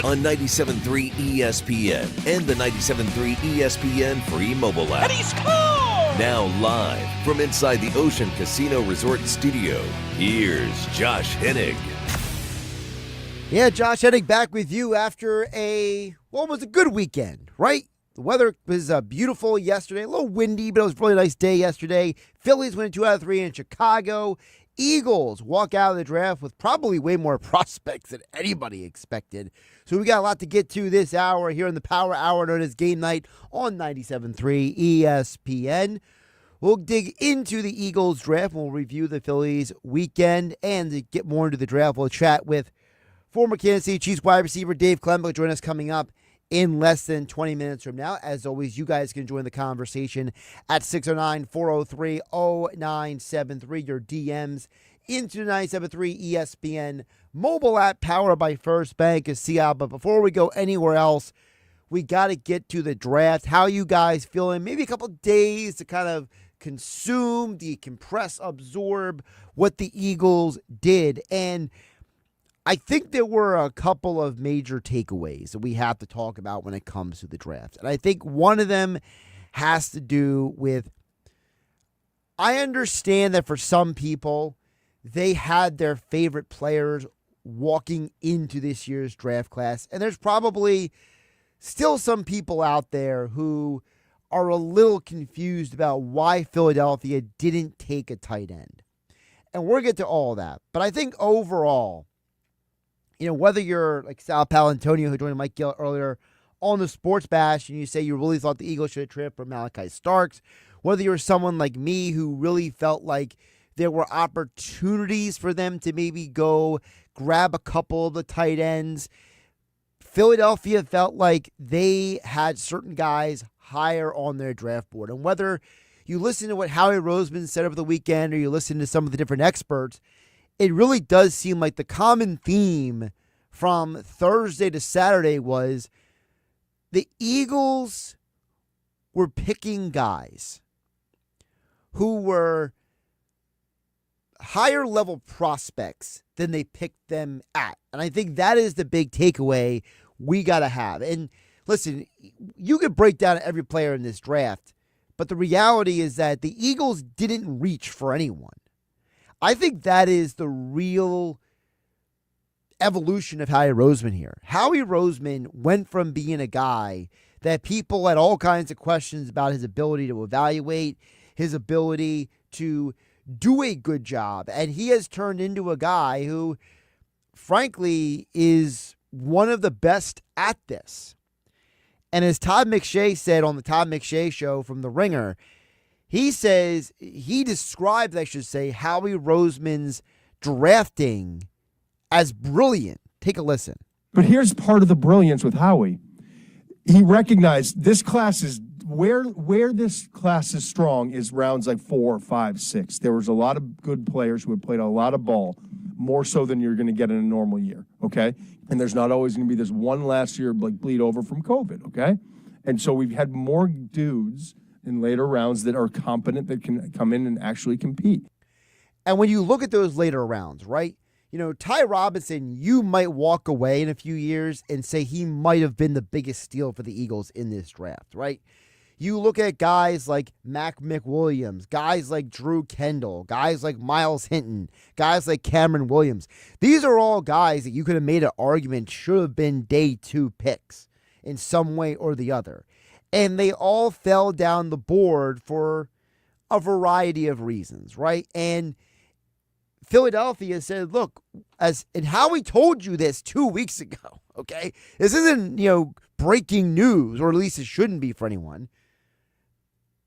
on 97.3 ESPN and the 97.3 ESPN free mobile app. And he scores! Now live from inside the Ocean Casino Resort Studio, here's Josh Hennig. Yeah, Josh Hennig back with you after it was a good weekend, right? The weather was beautiful yesterday, a little windy, but it was a really nice day yesterday. Phillies win 2 out of 3 in Chicago. Eagles walk out of the draft with probably way more prospects than anybody expected. So we got a lot to get to this hour here in the Power Hour known as Game Night on 97.3 ESPN. We'll dig into the Eagles draft. We'll review the Phillies weekend, and to get more into the draft, we'll chat with former Kansas City Chiefs wide receiver Dave Klemic will join us coming up in less than 20 minutes from now. As always, you guys can join the conversation at 609-403-0973. Your DMs into the 97.3 ESPN mobile app powered by First Bank of Seattle. But before we go anywhere else, we got to get to the draft. How you guys feeling? Maybe a couple days to kind of consume, decompress, absorb what the Eagles did. And I think there were a couple of major takeaways that we have to talk about when it comes to the draft. And I think one of them has to do with, I understand that for some people, they had their favorite players walking into this year's draft class. And there's probably still some people out there who are a little confused about why Philadelphia didn't take a tight end. And we'll get to all that. But I think overall, whether you're like Sal Palantonio, who joined Mike Gill earlier on the Sports Bash, and you say you really thought the Eagles should have traded for Malachi Starks, whether you're someone like me who really felt like there were opportunities for them to maybe go grab a couple of the tight ends, Philadelphia felt like they had certain guys higher on their draft board. And whether you listen to what Howie Roseman said over the weekend or you listen to some of the different experts, it really does seem like the common theme from Thursday to Saturday was the Eagles were picking guys who were higher level prospects than they picked them at. And I think that is the big takeaway we got to have. And listen, you could break down every player in this draft, but the reality is that the Eagles didn't reach for anyone. I think that is the real evolution of Howie Roseman here. Howie Roseman went from being a guy that people had all kinds of questions about his ability to evaluate, his ability to do a good job, and he has turned into a guy who, frankly, is one of the best at this. And as Todd McShay said on the Todd McShay Show from The Ringer, he describes, Howie Roseman's drafting as brilliant. Take a listen. But here's part of the brilliance with Howie. He recognized this class is where this class is strong is rounds like 4, 5, 6. There was a lot of good players who had played a lot of ball, more so than you're going to get in a normal year, okay? And there's not always going to be this one last year like bleed over from COVID, okay? And so we've had more dudes in later rounds that are competent, that can come in and actually compete. And when you look at those later rounds, right, Ty Robinson, you might walk away in a few years and say he might have been the biggest steal for the Eagles in this draft, right? You look at guys like Mac McWilliams, guys like Drew Kendall, guys like Miles Hinton, guys like Cameron Williams. These are all guys that you could have made an argument should have been day 2 picks in some way or the other. And they all fell down the board for a variety of reasons, right? And Philadelphia said, look, and Howie told you this 2 weeks ago, okay? This isn't, breaking news, or at least it shouldn't be for anyone.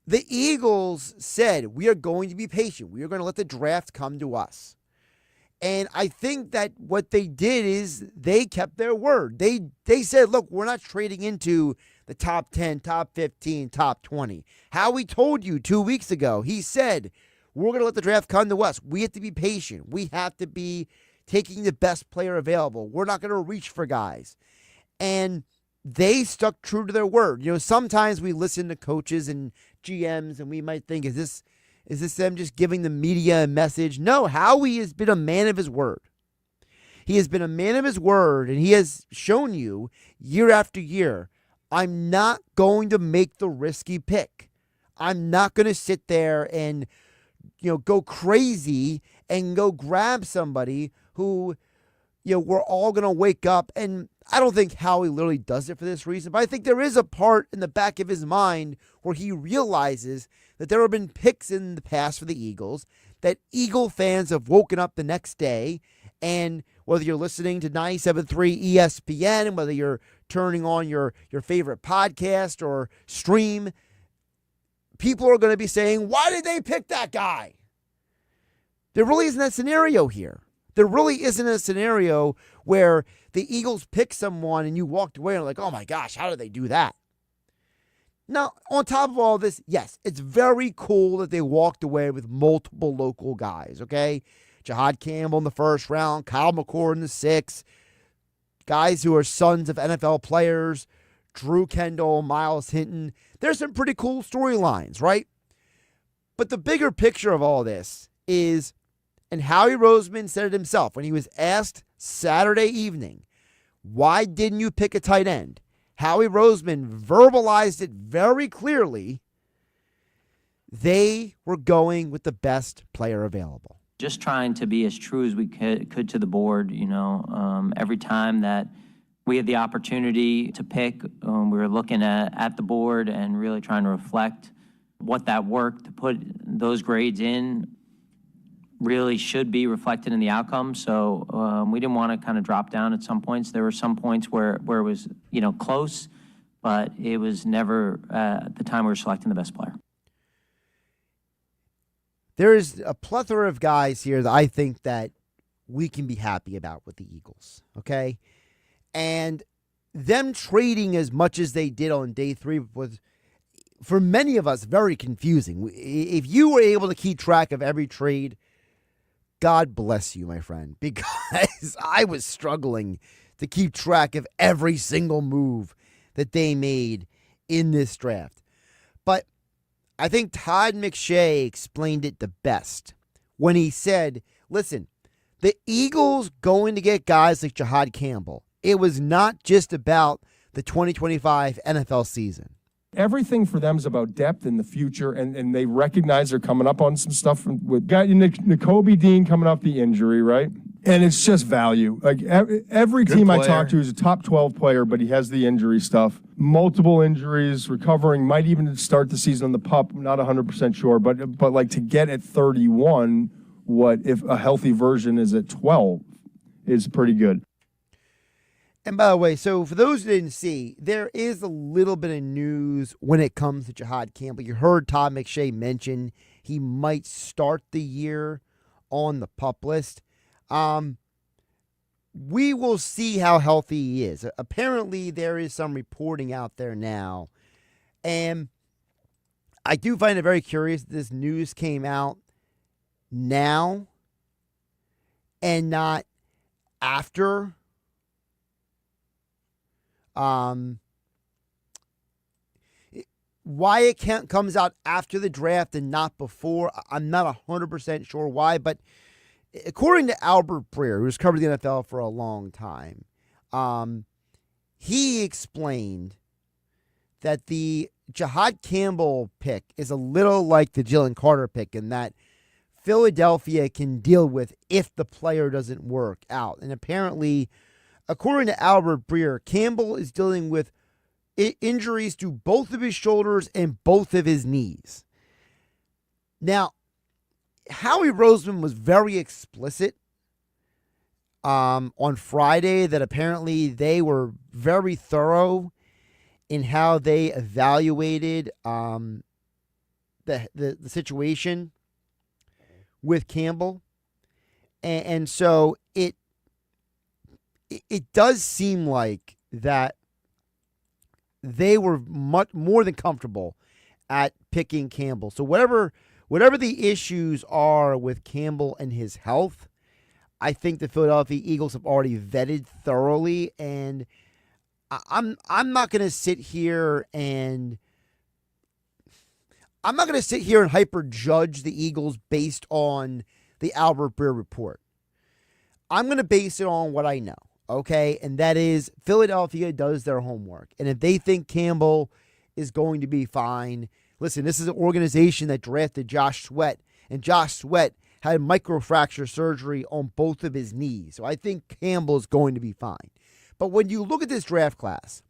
The Eagles said, we are going to be patient. We are going to let the draft come to us. And I think that what they did is they kept their word. They said, look, we're not trading into the top 10, top 15, top 20. Howie told you 2 weeks ago, he said, we're going to let the draft come to us. We have to be patient. We have to be taking the best player available. We're not going to reach for guys. And they stuck true to their word. Sometimes we listen to coaches and GMs and we might think, is this them just giving the media a message? No, Howie has been a man of his word. He has been a man of his word, and he has shown you year after year, I'm not going to make the risky pick. I'm not going to sit there and, go crazy and go grab somebody who, we're all going to wake up. And I don't think Howie literally does it for this reason, but I think there is a part in the back of his mind where he realizes that there have been picks in the past for the Eagles that Eagle fans have woken up the next day, and whether you're listening to 97.3 ESPN and whether you're turning on your favorite podcast or stream, people are going to be saying, why did they pick that guy? There really isn't that scenario here. There really isn't a scenario where the Eagles pick someone and you walked away and like, oh my gosh, how did they do that? Now, on top of all this, yes, it's very cool that they walked away with multiple local guys, okay? Jahad Campbell in the first round, Kyle McCord in the sixth, guys who are sons of NFL players, Drew Kendall, Miles Hinton. There's some pretty cool storylines, right? But the bigger picture of all this is, and Howie Roseman said it himself when he was asked Saturday evening, why didn't you pick a tight end? Howie Roseman verbalized it very clearly. They were going with the best player available. Just trying to be as true as we could to the board, every time that we had the opportunity to pick, we were looking at the board and really trying to reflect what that work to put those grades in really should be reflected in the outcome. So we didn't want to kind of drop down at some points. There were some points where it was, close, but it was never at the time we were selecting the best player. There is a plethora of guys here that I think that we can be happy about with the Eagles, okay? And them trading as much as they did on day 3 was, for many of us, very confusing. If you were able to keep track of every trade, God bless you, my friend, because I was struggling to keep track of every single move that they made in this draft. But I think Todd McShay explained it the best when he said, listen, the Eagles going to get guys like Jahad Campbell. It was not just about the 2025 NFL season. Everything for them is about depth in the future, and they recognize they're coming up on some stuff with Nakobe Dean coming off the injury, right? And it's just value. Like every team I talk to is a top 12 player, but he has the injury stuff. Multiple injuries, recovering, might even start the season on the pup, not 100% sure, but like to get at 31, what if a healthy version is at 12 is pretty good. And by the way, so for those who didn't see, there is a little bit of news when it comes to Jahad Campbell. You heard Todd McShay mention he might start the year on the PUP list. We will see how healthy he is. Apparently, there is some reporting out there now. And I do find it very curious that this news came out now and not after. Why it comes out after the draft and not before, I'm not 100% sure why, but according to Albert Breer, who's covered the NFL for a long time, he explained that the Jahad Campbell pick is a little like the Jalen Carter pick in that Philadelphia can deal with if the player doesn't work out. And apparently, according to Albert Breer, Campbell is dealing with injuries to both of his shoulders and both of his knees. Now, Howie Roseman was very explicit on Friday that apparently they were very thorough in how they evaluated the situation with Campbell. And so it does seem like that they were much more than comfortable at picking Campbell. So whatever the issues are with Campbell and his health, I think the Philadelphia Eagles have already vetted thoroughly, and I'm not going to sit here and hyper judge the Eagles based on the Albert Breer report. I'm going to base it on what I know, okay? And that is Philadelphia does their homework. And if they think Campbell is going to be fine, listen, this is an organization that drafted Josh Sweat, and Josh Sweat had microfracture surgery on both of his knees. So I think Campbell is going to be fine. But when you look at this draft class,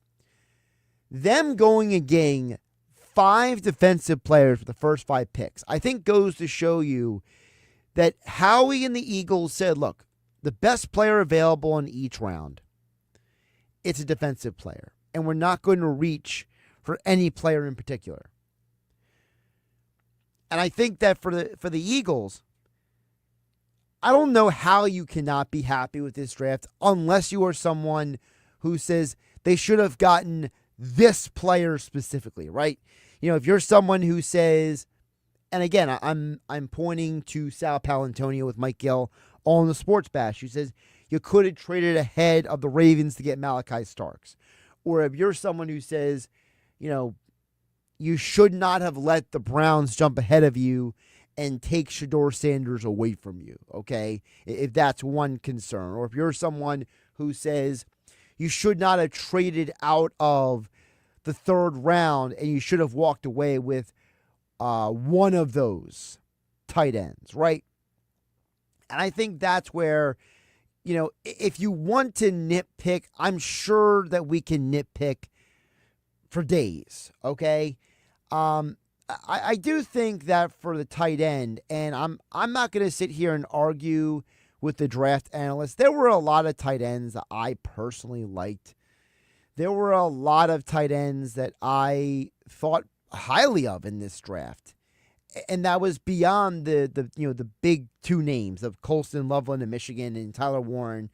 them going and getting 5 defensive players for the first 5 picks, I think goes to show you that Howie and the Eagles said, look, the best player available in each round, it's a defensive player. And we're not going to reach for any player in particular. And I think that for the Eagles, I don't know how you cannot be happy with this draft unless you are someone who says they should have gotten this player specifically, right? If you're someone who says, and again, I'm pointing to Sal Palantonio with Mike Gill on the Sports Bash, who says you could have traded ahead of the Ravens to get Malachi Starks. Or if you're someone who says, you should not have let the Browns jump ahead of you and take Shedeur Sanders away from you, okay? If that's one concern. Or if you're someone who says you should not have traded out of the 3rd round and you should have walked away with one of those tight ends, right? And I think that's where, if you want to nitpick, I'm sure that we can nitpick for days, okay? I do think that for the tight end, and I'm not going to sit here and argue with the draft analysts. There were a lot of tight ends that I personally liked. There were a lot of tight ends that I thought highly of in this draft. And that was beyond the big 2 names of Colston Loveland of Michigan and Tyler Warren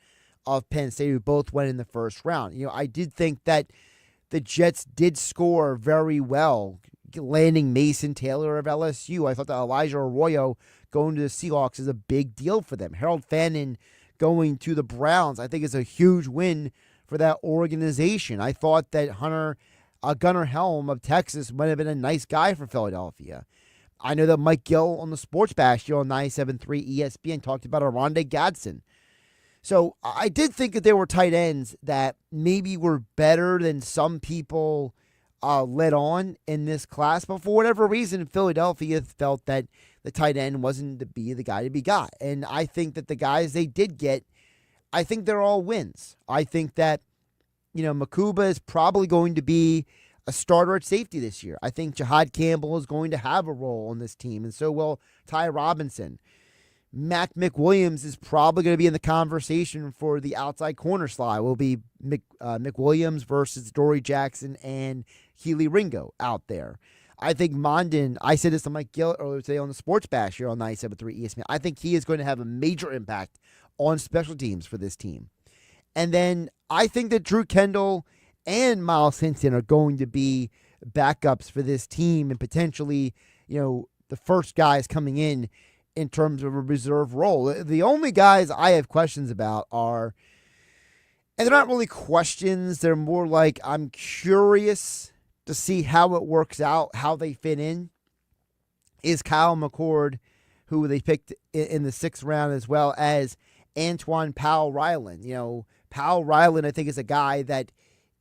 of Penn State, who both went in the first round. I did think that the Jets did score very well, landing Mason Taylor of LSU. I thought that Elijah Arroyo going to the Seahawks is a big deal for them. Harold Fannin going to the Browns, I think, is a huge win for that organization. I thought that Gunnar Helm of Texas might have been a nice guy for Philadelphia. I know that Mike Gill on the Sports Bash here on 97.3 ESPN talked about Aronde Gadsden. So I did think that there were tight ends that maybe were better than some people led on in this class. But for whatever reason, Philadelphia felt that the tight end wasn't to be the guy to be got. And I think that the guys they did get, I think they're all wins. I think that, Makuba is probably going to be a starter at safety this year. I think Jahad Campbell is going to have a role on this team, and so will Ty Robinson. Mac McWilliams is probably going to be in the conversation for the outside corner slot. It will be McWilliams versus Dory Jackson and Healy Ringo out there. I think Mondin, I said this to Mike Gill earlier today on the Sports Bash here on 97.3 ESPN. I think he is going to have a major impact on special teams for this team. And then I think that Drew Kendall and Miles Hinton are going to be backups for this team and potentially, the first guys coming in terms of a reserve role. The only guys I have questions about are, and they're not really questions, they're more like I'm curious to see how it works out, how they fit in, is Kyle McCord, who they picked in the 6th round, as well as Antoine Powell-Ryland. Powell-Ryland, I think, is a guy that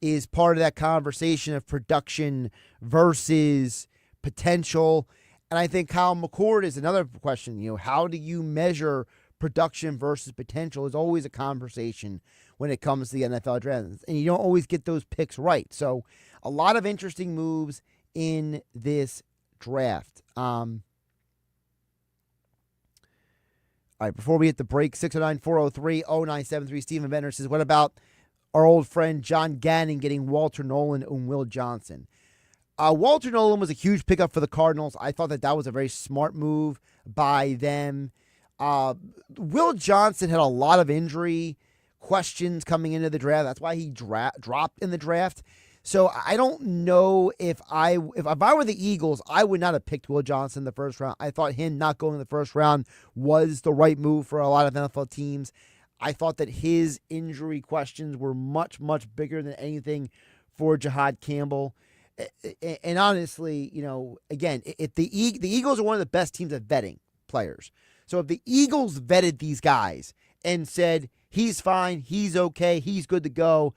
is part of that conversation of production versus potential. And I think Kyle McCord is another question. How do you measure production versus potential is always a conversation when it comes to the NFL draft. And you don't always get those picks right. So a lot of interesting moves in this draft. All right, before we hit the break, 609-403-0973, Stephen Benner says, what about our old friend John Gannon getting Walter Nolan and Will Johnson? Walter Nolan was a huge pickup for the Cardinals. I thought that was a very smart move by them. Will Johnson had a lot of injury questions coming into the draft. That's why he dropped in the draft. So I don't know if I were the Eagles, I would not have picked Will Johnson in the first round. I thought him not going in the first round was the right move for a lot of NFL teams. I thought that his injury questions were much, much bigger than anything for Jahad Campbell. And honestly, again, if the Eagles are one of the best teams at vetting players. So if the Eagles vetted these guys and said, he's fine, he's okay, he's good to go.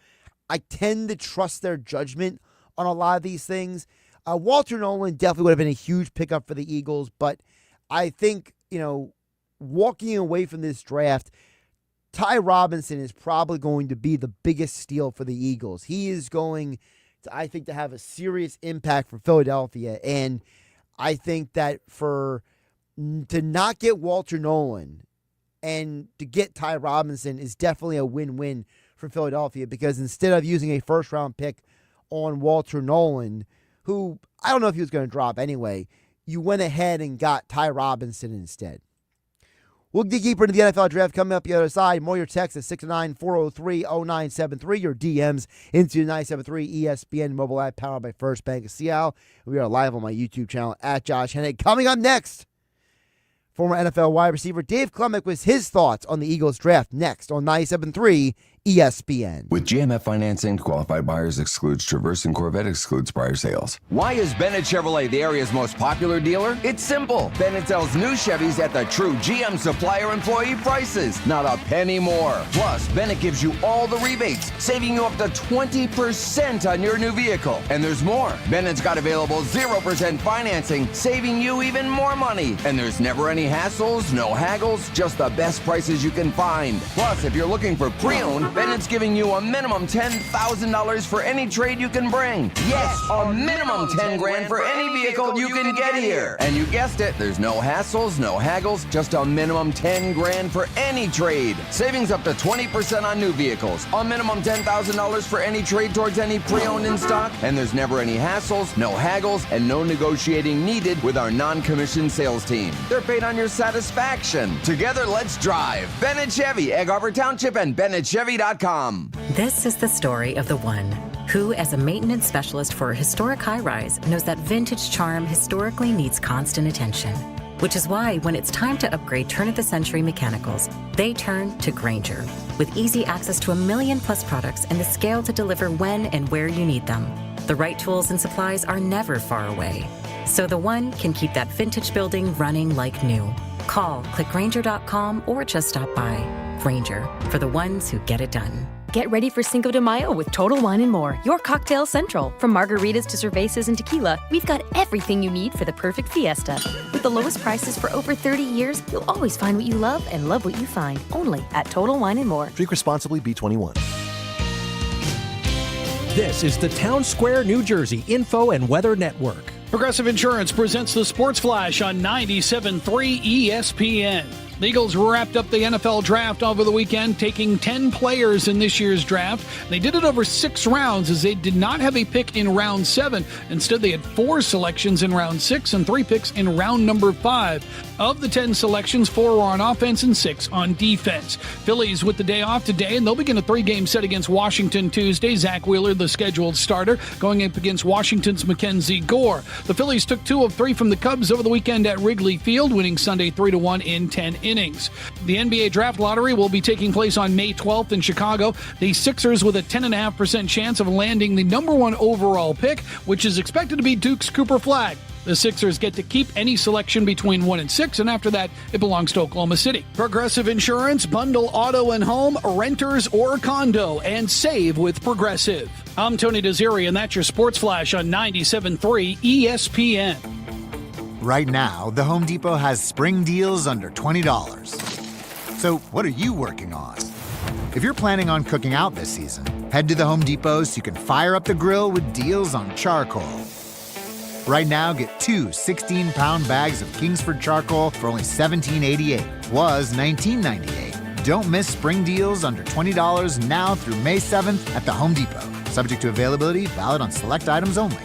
I tend to trust their judgment on a lot of these things. Walter Nolan definitely would have been a huge pickup for the Eagles, but I think, walking away from this draft, Ty Robinson is probably going to be the biggest steal for the Eagles. He is going to, I think, to have a serious impact for Philadelphia, and I think that to not get Walter Nolan and to get Ty Robinson is definitely a win-win for Philadelphia, because instead of using a first-round pick on Walter Nolan, who I don't know if he was going to drop anyway, you went ahead and got Ty Robinson instead. We'll dig deeper into the NFL draft coming up the other side. More your texts at 609-403-0973. Your DMs into 973 ESPN mobile app powered by First Bank of Seattle. We are live on my YouTube channel at Josh Hennig. Coming up next, former NFL wide receiver Dave Klemic with his thoughts on the Eagles draft next on 97.3 ESPN. With GMF financing, qualified buyers excludes Traverse and Corvette excludes prior sales. Why is Bennett Chevrolet the area's most popular dealer? It's simple. Bennett sells new Chevys at the true GM supplier employee prices, not a penny more. Plus, Bennett gives you all the rebates, saving you up to 20% on your new vehicle. And there's more. Bennett's got available 0% financing, saving you even more money. And there's never any hassles, no haggles, just the best prices you can find. Plus, if you're looking for pre-owned, Bennett's giving you a minimum $10,000 for any trade you can bring. Yes, a minimum $10,000 for any vehicle you can get here. And you guessed it, there's no hassles, no haggles, just a minimum $10,000 for any trade. Savings up to 20% on new vehicles. A minimum $10,000 for any trade towards any pre-owned in stock. And there's never any hassles, no haggles, and no negotiating needed with our non-commissioned sales team. They're paid on your satisfaction. Together, let's drive. Bennett Chevy, Egg Harbor Township, and BennettChevy.com. This is the story of the one who, as a maintenance specialist for a historic high-rise, knows that vintage charm historically needs constant attention. Which is why when it's time to upgrade turn-of-the-century mechanicals, they turn to Grainger. With easy access to 1 million+ products and the scale to deliver when and where you need them. The right tools and supplies are never far away. So the one can keep that vintage building running like new. Call, click Grainger.com, or just stop by. Grainger, for the ones who get it done. Get ready for Cinco de Mayo with Total Wine & More, your cocktail central. From margaritas to cervezas and tequila, we've got everything you need for the perfect fiesta. With the lowest prices for over 30 years, you'll always find what you love and love what you find. Only at Total Wine & More. Drink responsibly, B21. This is the Town Square, New Jersey Info and Weather Network. Progressive Insurance presents the Sports Flash on 97.3 ESPN. The Eagles wrapped up the NFL draft over the weekend, taking 10 players in this year's draft. They did it over 6 rounds, as they did not have a pick in round 7. Instead, they had 4 selections in round 6 and 3 picks in round number 5. Of the 10 selections, 4 were on offense and 6 on defense. Phillies with the day off today, and they'll begin a 3-game set against Washington Tuesday. Zach Wheeler, the scheduled starter, going up against Washington's Mackenzie Gore. The Phillies took 2 of 3 from the Cubs over the weekend at Wrigley Field, winning Sunday 3-1 in 10 innings. The NBA Draft Lottery will be taking place on May 12th in Chicago. The Sixers with a 10.5% chance of landing the number 1 overall pick, which is expected to be Duke's Cooper Flagg. The Sixers get to keep any selection between 1 and 6, and after that, it belongs to Oklahoma City. Progressive Insurance, bundle auto and home, renters or condo, and save with Progressive. I'm Tony Desiri, and that's your Sports Flash on 97.3 ESPN. Right now, the Home Depot has spring deals under $20. So what are you working on? If you're planning on cooking out this season, head to the Home Depot so you can fire up the grill with deals on charcoal. Right now, get 2 16-pound bags of Kingsford charcoal for only $17.88. Was $19.98. Don't miss spring deals under $20 now through May 7th at the Home Depot. Subject to availability, valid on select items only.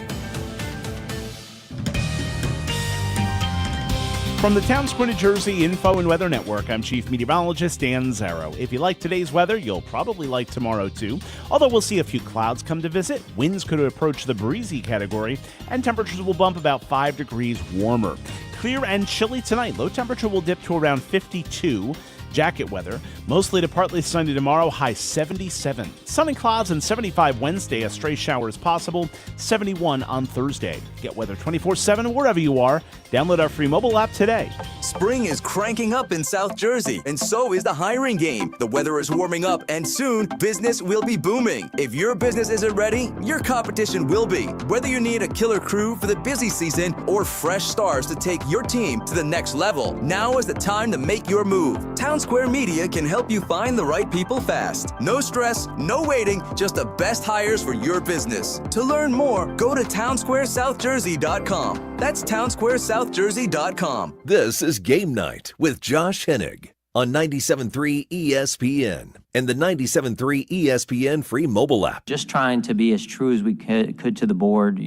From the Town Square, New Jersey Info and Weather Network, I'm Chief Meteorologist Dan Zarrow. If you like today's weather, you'll probably like tomorrow too. Although we'll see a few clouds come to visit, winds could approach the breezy category, and temperatures will bump about 5 degrees warmer. Clear and chilly tonight. Low temperature will dip to around 52. Jacket weather, mostly to partly sunny tomorrow, high 77. Sun and clouds and 75 Wednesday, a stray shower is possible, 71 on Thursday. Get weather 24/7 wherever you are. Download our free mobile app today. Spring is cranking up in South Jersey, and so is the hiring game. The weather is warming up, and soon, business will be booming. If your business isn't ready, your competition will be. Whether you need a killer crew for the busy season or fresh stars to take your team to the next level, now is the time to make your move. Town Square Media can help you find the right people fast. No stress, no waiting, just the best hires for your business. To learn more, go to townsquaresouthjersey.com. That's townsquaresouthjersey.com. This is Game Night with Josh Hennig on 97.3 ESPN and the 97.3 ESPN free mobile app. Just trying to be as true as we could to the board,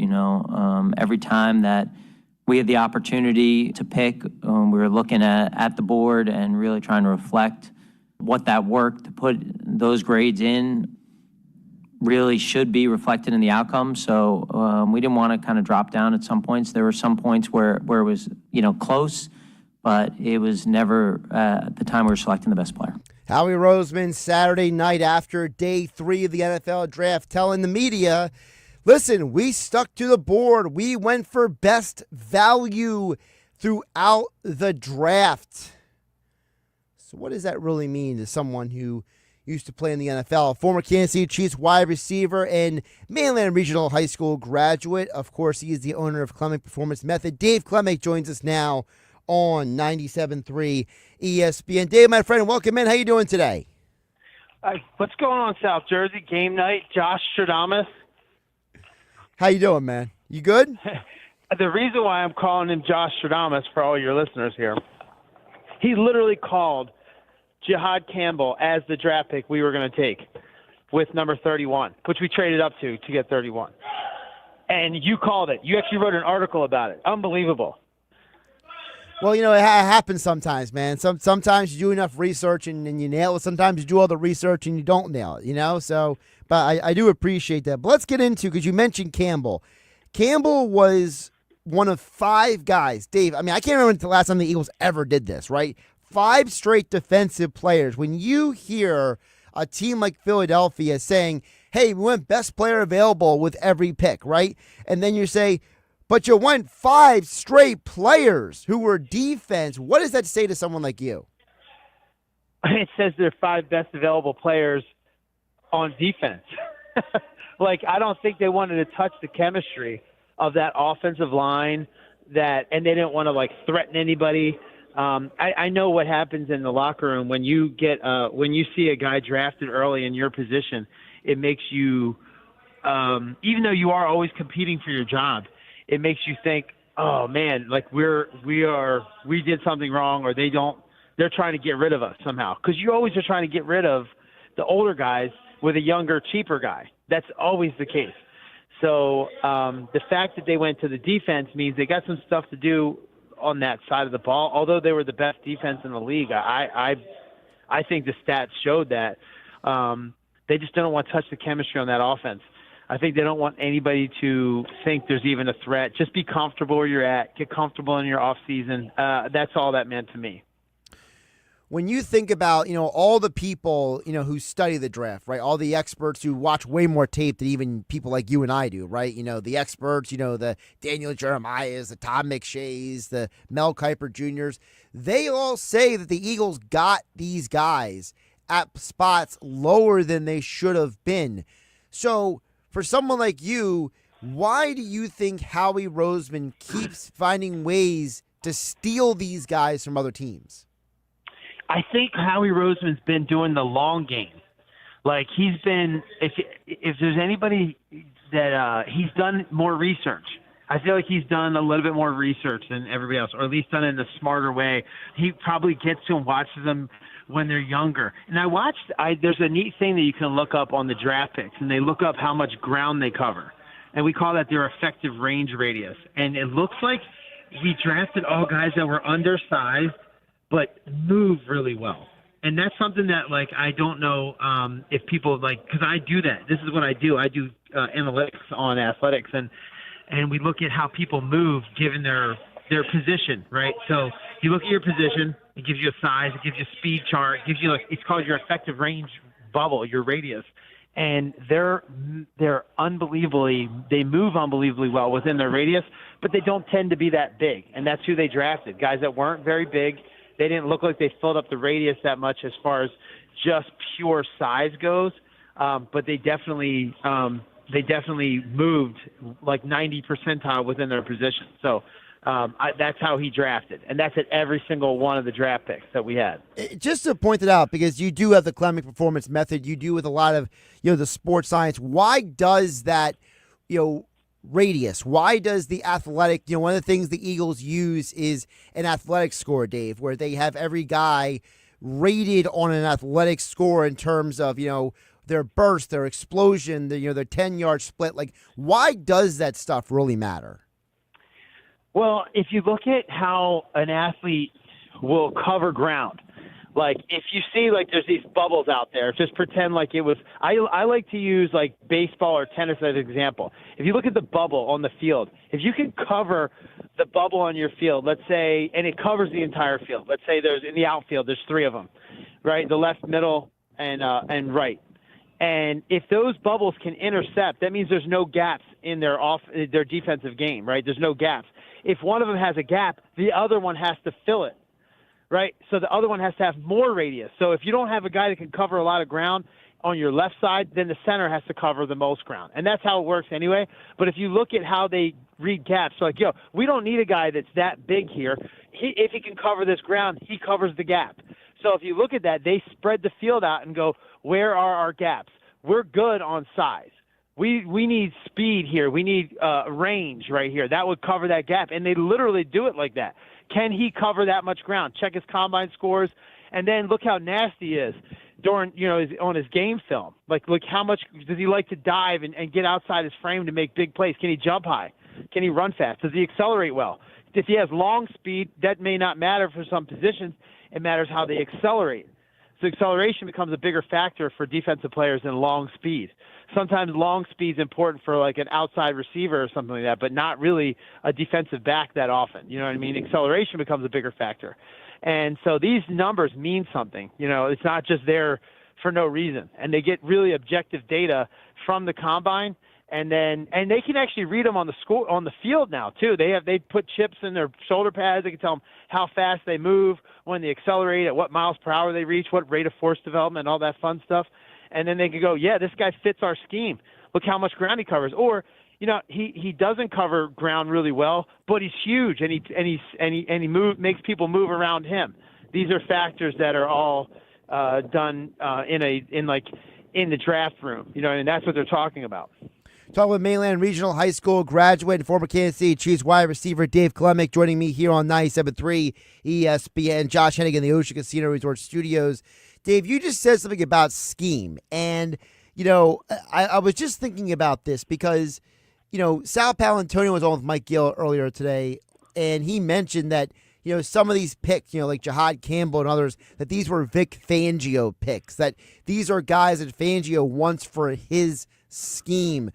every time that we had the opportunity to pick, we were looking at the board and really trying to reflect what that work to put those grades in really should be reflected in the outcome. So we didn't want to kind of drop down at some points. There were some points where it was, close, but it was never at the time we were selecting the best player. Howie Roseman, Saturday night after day 3 of the NFL draft, telling the media, listen, we stuck to the board. We went for best value throughout the draft. So what does that really mean to someone who used to play in the NFL? Former Kansas City Chiefs wide receiver and Mainland Regional High School graduate. Of course, he is the owner of Klemic Performance Method. Dave Klemic joins us now on 97.3 ESPN. Dave, my friend, welcome in. How you doing today? What's going on, South Jersey? Game night, Josh Stradamus. How you doing, man? You good? The reason why I'm calling him Josh Stradamus for all your listeners here, he literally called Jihad Campbell as the draft pick we were going to take with number 31, which we traded up to get 31. And you called it. You actually wrote an article about it. Unbelievable. Well, it happens sometimes, man. Sometimes you do enough research and you nail it. Sometimes you do all the research and you don't nail it, So, but I do appreciate that. But let's get into, because you mentioned Campbell. Campbell was one of 5 guys. Dave, I can't remember the last time the Eagles ever did this, right? 5 straight defensive players. When you hear a team like Philadelphia saying, hey, we went best player available with every pick, right? And then you say, but you went 5 straight players who were defense. What does that say to someone like you? It says they're 5 best available players on defense. I don't think they wanted to touch the chemistry of that offensive line, and they didn't want to threaten anybody. I know what happens in the locker room when you see a guy drafted early in your position. It makes you, even though you are always competing for your job, it makes you think, oh man, we did something wrong, or they're trying to get rid of us somehow. Because you always are trying to get rid of the older guys with a younger, cheaper guy. That's always the case. So the fact that they went to the defense means they got some stuff to do on that side of the ball. Although they were the best defense in the league, I think the stats showed that. They just don't want to touch the chemistry on that offense. I think they don't want anybody to think there's even a threat. Just be comfortable where you're at. Get comfortable in your off season. That's all that meant to me. When you think about, all the people, who study the draft, right? All the experts who watch way more tape than even people like you and I do, right? The experts, the Daniel Jeremiahs, the Todd McShays, the Mel Kiper Jr.'s, they all say that the Eagles got these guys at spots lower than they should have been. So for someone like you, why do you think Howie Roseman keeps finding ways to steal these guys from other teams? I think Howie Roseman's been doing the long game. He's been, if there's anybody that he's done more research. I feel like he's done a little bit more research than everybody else, or at least done it in a smarter way. He probably gets to and watches them when they're younger. And there's a neat thing that you can look up on the draft picks, and they look up how much ground they cover. And we call that their effective range radius. And it looks like he drafted all guys that were undersized but move really well. And that's something that, I don't know if people, because I do that. This is what I do. I do analytics on athletics, and we look at how people move given their their position, right? So you look at your position, it gives you a size, it gives you a speed chart, it gives you it's called your effective range bubble, your radius. And they're unbelievably, they move unbelievably well within their radius, but they don't tend to be that big. And that's who they drafted. Guys that weren't very big. They didn't look like they filled up the radius that much as far as just pure size goes. But they definitely moved like 90 percentile within their position. So that's how he drafted, and that's at every single one of the draft picks that we had. Just to point it out, because you do have the Klemic performance method, you do with a lot of the sports science. Why does that radius? Why does the athletic? One of the things the Eagles use is an athletic score, Dave, where they have every guy rated on an athletic score in terms of their burst, their explosion, their 10-yard split. Like, why does that stuff really matter? Well, if you look at how an athlete will cover ground, like if you see there's these bubbles out there, just pretend like it was – I like to use baseball or tennis as an example. If you look at the bubble on the field, if you can cover the bubble on your field, let's say – and it covers the entire field. Let's say there's – in the outfield, there's 3 of them, right? The left, middle, and right. And if those bubbles can intercept, that means there's no gaps in their defensive game, right? There's no gaps. If one of them has a gap, the other one has to fill it, right? So the other one has to have more radius. So if you don't have a guy that can cover a lot of ground on your left side, then the center has to cover the most ground. And that's how it works anyway. But if you look at how they read gaps, we don't need a guy that's that big here. If he can cover this ground, he covers the gap. So if you look at that, they spread the field out and go, where are our gaps? We're good on size. We need speed here. We need range right here. That would cover that gap. And they literally do it like that. Can he cover that much ground? Check his combine scores. And then look how nasty he is during, on his game film. Look how much does he like to dive and get outside his frame to make big plays? Can he jump high? Can he run fast? Does he accelerate well? If he has long speed, that may not matter for some positions. It matters how they accelerate. So acceleration becomes a bigger factor for defensive players than long speed. Sometimes long speed is important for an outside receiver or something like that, but not really a defensive back that often. You know what I mean? Acceleration becomes a bigger factor. And so these numbers mean something. It's not just there for no reason. And they get really objective data from the combine. And they can actually read them on the field now too. They put chips in their shoulder pads. They can tell them how fast they move, when they accelerate, at what miles per hour they reach, what rate of force development, all that fun stuff. And then they can go, yeah, this guy fits our scheme. Look how much ground he covers. Or he doesn't cover ground really well, but he's huge and he makes people move around him. These are factors that are all done in the draft room. And that's what they're talking about. Talking with Mainland Regional High School graduate and former Kansas City Chiefs wide receiver Dave Klemic, joining me here on 97.3 ESPN. Josh Hennig in the Ocean Casino Resort Studios. Dave, you just said something about scheme. And, I was just thinking about this because, Sal Palantonio was on with Mike Gill earlier today, and he mentioned that, some of these picks, like Jahad Campbell and others, that these were Vic Fangio picks, that these are guys that Fangio wants for his scheme.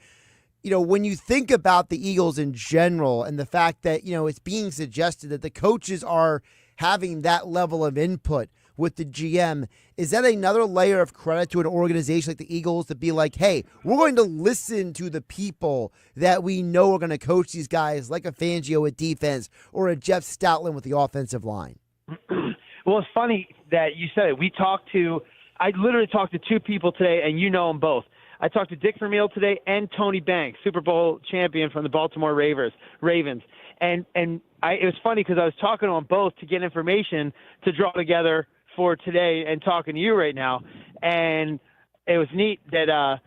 When you think about the Eagles in general and the fact that, it's being suggested that the coaches are having that level of input with the GM, is that another layer of credit to an organization like the Eagles to be like, hey, we're going to listen to the people that we know are going to coach these guys, like a Fangio at defense or a Jeff Stoutland with the offensive line? Well, it's funny that you said it. I literally talked to 2 people today, and you know them both. I talked to Dick Vermeil today and Tony Banks, Super Bowl champion from the Baltimore Ravens. And it was funny because I was talking to them both to get information to draw together for today and talking to you right now. And it was neat that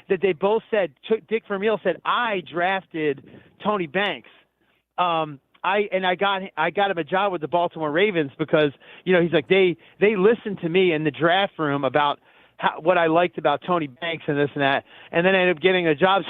that they both said, Dick Vermeil said, I drafted Tony Banks. I got him a job with the Baltimore Ravens because, he's like, they listened to me in the draft room about what I liked about Tony Banks and this and that, and then I ended up getting a job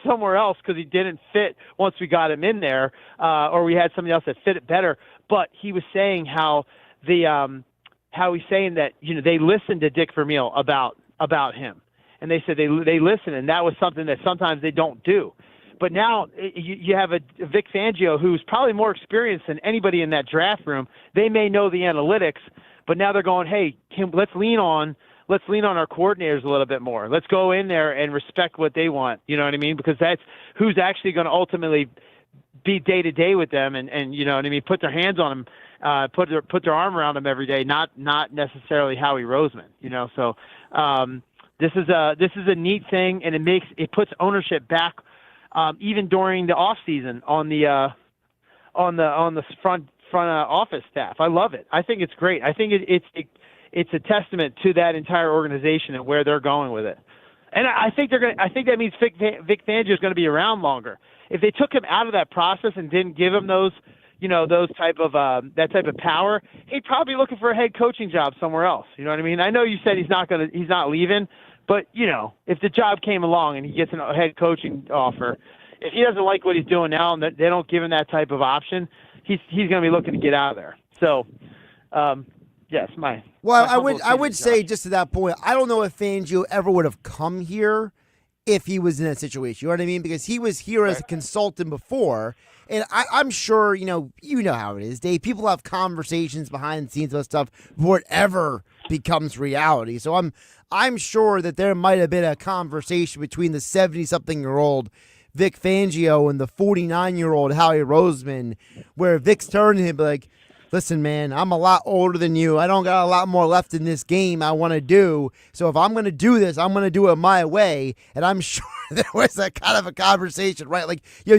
somewhere else because he didn't fit once we got him in there, or we had somebody else that fit it better. But he was saying how he's saying that they listened to Dick Vermeil about him, and they said they listened, and that was something that sometimes they don't do. But now you have a Vic Fangio who's probably more experienced than anybody in that draft room. They may know the analytics, but now they're going, hey, let's lean on our coordinators a little bit more. Let's go in there and respect what they want. You know what I mean? Because that's who's actually going to ultimately be day to day with them, and you know what I mean, put their hands on them, put their arm around them every day. Not necessarily Howie Roseman. You know, so this is a neat thing, and it puts ownership back, even during the off season on the front office staff. I love it. I think it's great. I think it's a testament to that entire organization and where they're going with it. And I think that means Vic Fangio is going to be around longer. If they took him out of that process and didn't give him that type of power, he'd probably be looking for a head coaching job somewhere else. You know what I mean? I know you said he's not leaving, but you know, if the job came along and he gets a head coaching offer, if he doesn't like what he's doing now and they don't give him that type of option, he's going to be looking to get out of there. So, yes, I would say just to that point, I don't know if Fangio ever would have come here if he was in that situation. You know what I mean? Because he was here as a consultant before, and I'm sure, you know how it is, Dave. People have conversations behind the scenes about stuff before it ever becomes reality. So I'm sure that there might have been a conversation between the 70-something-year-old Vic Fangio and the 49-year-old Howie Roseman, where Vic's turning to him like, listen, man, I'm a lot older than you. I don't got a lot more left in this game I want to do. So if I'm going to do this, I'm going to do it my way. And I'm sure there was that kind of a conversation, right? Like, your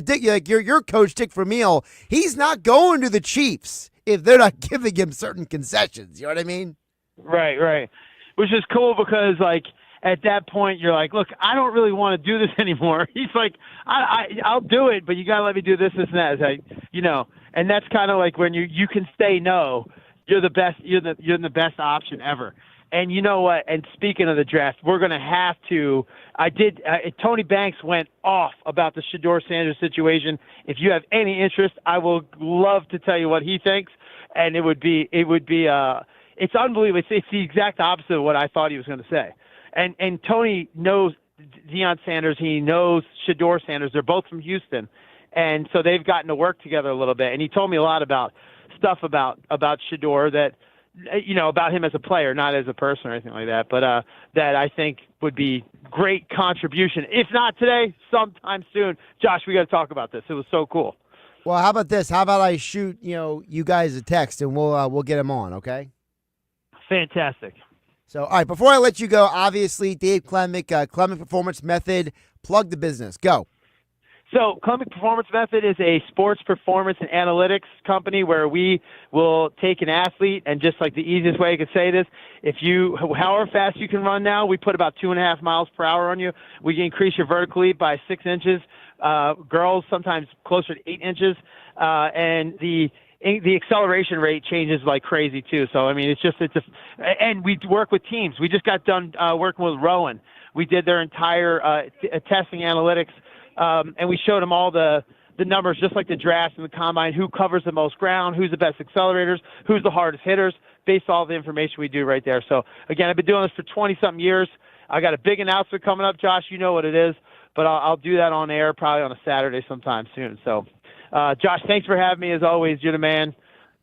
coach, Dick Vermeil, he's not going to the Chiefs if they're not giving him certain concessions. You know what I mean? Right. Which is cool because, like, at that point, you're like, look, I don't really want to do this anymore. He's like, I'll do it, but you got to let me do this, and that. It's like, you know. And that's kind of like when you can say no, you're the best. You're the best option ever. And you know what? And speaking of the draft, we're going to have to. Tony Banks went off about the Shedeur Sanders situation. If you have any interest, I will love to tell you what he thinks. And it would be. It's unbelievable. It's the exact opposite of what I thought he was going to say. And Tony knows Deion Sanders. He knows Shedeur Sanders. They're both from Houston. And so they've gotten to work together a little bit. And he told me a lot about stuff about Shedeur that, you know, about him as a player, not as a person or anything like that, but that I think would be great contribution. If not today, sometime soon. Josh, we got to talk about this. It was so cool. Well, how about this? How about I shoot, you guys a text and we'll get him on, okay? Fantastic. So, all right, before I let you go, obviously, Dave Klemic, Klemic Performance Method, plug the business. Go. So Klemic Performance Method is a sports performance and analytics company where we will take an athlete, and just like the easiest way I could say this, however fast you can run now, we put about 2.5 miles per hour on you. We can increase your vertical leap by 6 inches. Girls sometimes closer to 8 inches, and the acceleration rate changes like crazy too. So I mean, and we work with teams. We just got done working with Rowan. We did their entire testing analytics. And we showed them all the numbers, just like the draft and the combine, who covers the most ground, who's the best accelerators, who's the hardest hitters, based on all the information we do right there. So, again, I've been doing this for 20-something years. I got a big announcement coming up, Josh. You know what it is, but I'll do that on air probably on a Saturday sometime soon. So, Josh, thanks for having me. As always, you're the man,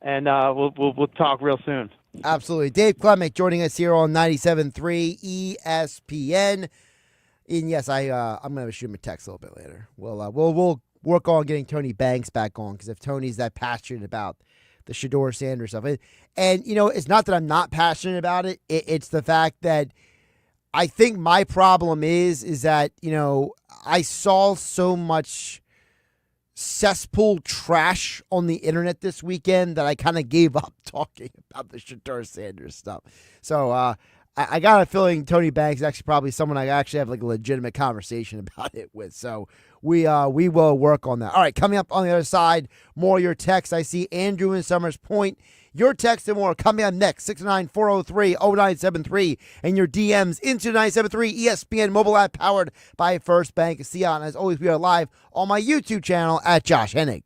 and we'll talk real soon. Absolutely. Dave Klemic joining us here on 97.3 ESPN. And yes, I'm going to shoot him a text a little bit later. We'll work on getting Tony Banks back on, because if Tony's that passionate about the Shedeur Sanders stuff, and it's not that I'm not passionate about it. It's the fact that I think my problem is that I saw so much cesspool trash on the internet this weekend that I kind of gave up talking about the Shedeur Sanders stuff. So I got a feeling Tony Banks is actually probably someone I actually have like a legitimate conversation about it with. So we will work on that. All right, coming up on the other side, more of your texts. I see Andrew in Summers Point. Your text and more coming up next, 69403-0973, and your DMs into 973 ESPN mobile app powered by First Bank. See you on. As always, we are live on my YouTube channel at Josh Hennig.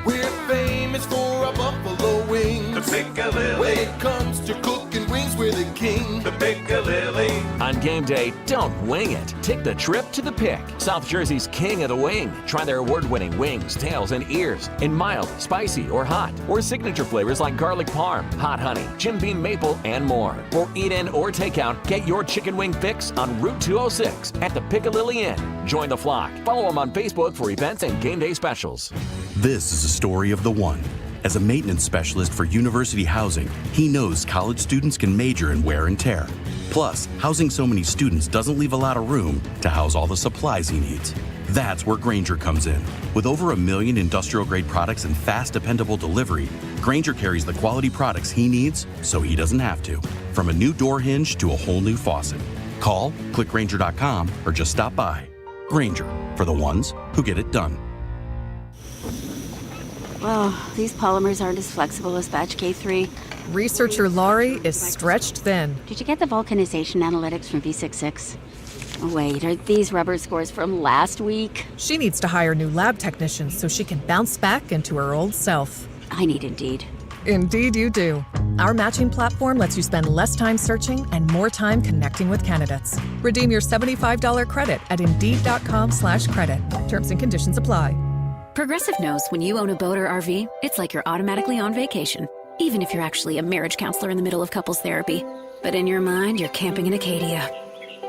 We're famous for our buffalo wings. The Piccadilly. When it comes to cooking wings, we're the king. The Piccalilli. On game day, don't wing it. Take the trip to the Pick, South Jersey's king of the wing. Try their award-winning wings, tails, and ears in mild, spicy, or hot, or signature flavors like garlic parm, hot honey, Jim Beam maple, and more. For eat-in or takeout, get your chicken wing fix on Route 206 at the Piccalilli Inn. Join the flock. Follow them on Facebook for events and game day specials. This is a story of the one. As a maintenance specialist for university housing, he knows college students can major in wear and tear. Plus, housing so many students doesn't leave a lot of room to house all the supplies he needs. That's where Grainger comes in. With over 1 million industrial-grade products and fast, dependable delivery, Grainger carries the quality products he needs so he doesn't have to. From a new door hinge to a whole new faucet. Call, click Grainger.com, or just stop by. Grainger, for the ones who get it done. Well, these polymers aren't as flexible as batch K3. Researcher Laurie is stretched thin. Did you get the vulcanization analytics from V66? Oh, wait, are these rubber scores from last week? She needs to hire new lab technicians so she can bounce back into her old self. I need Indeed. Indeed you do. Our matching platform lets you spend less time searching and more time connecting with candidates. Redeem your $75 credit at Indeed.com/credit. Terms and conditions apply. Progressive knows when you own a boat or RV, it's like you're automatically on vacation, even if you're actually a marriage counselor in the middle of couples therapy. But in your mind, you're camping in Acadia,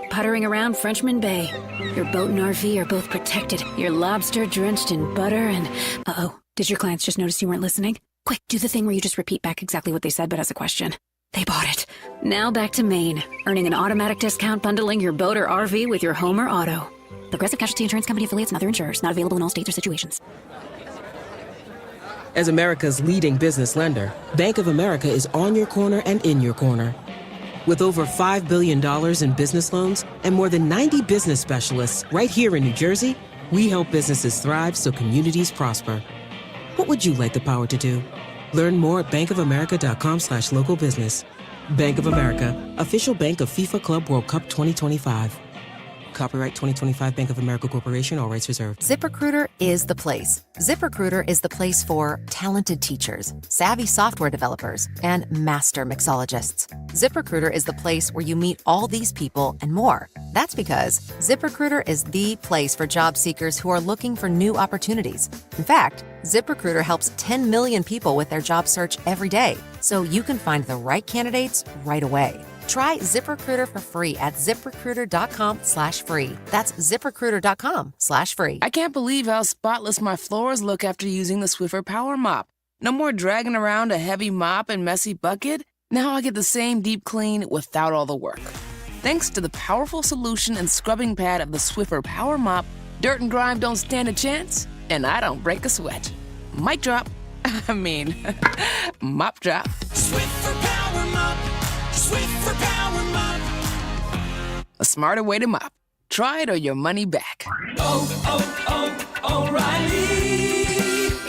puttering around Frenchman Bay. Your boat and RV are both protected. You're lobster drenched in butter and... Uh-oh, did your clients just notice you weren't listening? Quick, do the thing where you just repeat back exactly what they said but as a question. They bought it. Now back to Maine, earning an automatic discount bundling your boat or RV with your home or auto. Progressive Casualty Insurance Company affiliates and other insurers. Not available in all states or situations. As America's leading business lender, Bank of America is on your corner and in your corner. With over $5 billion in business loans and more than 90 business specialists right here in New Jersey, we help businesses thrive so communities prosper. What would you like the power to do? Learn more at bankofamerica.com/local business. Bank of America, official bank of FIFA Club World Cup 2025. Copyright 2025 Bank of America Corporation, all rights reserved. ZipRecruiter is the place. ZipRecruiter is the place for talented teachers, savvy software developers, and master mixologists. ZipRecruiter is the place where you meet all these people and more. That's because ZipRecruiter is the place for job seekers who are looking for new opportunities. In fact, ZipRecruiter helps 10 million people with their job search every day, so you can find the right candidates right away. Try ZipRecruiter for free at ZipRecruiter.com/free. That's ZipRecruiter.com/free. I can't believe how spotless my floors look after using the Swiffer Power Mop. No more dragging around a heavy mop and messy bucket. Now I get the same deep clean without all the work. Thanks to the powerful solution and scrubbing pad of the Swiffer Power Mop, dirt and grime don't stand a chance, and I don't break a sweat. Mic drop. Mop drop. Swiffer Power Mop. Swiffer Power Mop. A smarter way to mop. Try it or your money back. O'Reilly.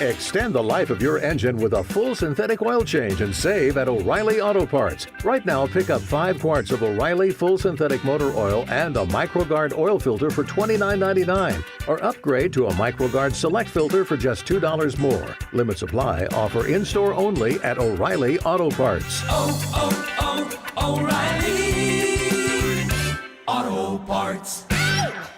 Extend the life of your engine with a full synthetic oil change and save at O'Reilly Auto Parts. Right now, pick up 5 quarts of O'Reilly full synthetic motor oil and a MicroGuard oil filter for $29.99. Or upgrade to a MicroGuard Select filter for just $2 more. Limit supply. Offer in-store only at O'Reilly Auto Parts. O'Reilly Auto Parts.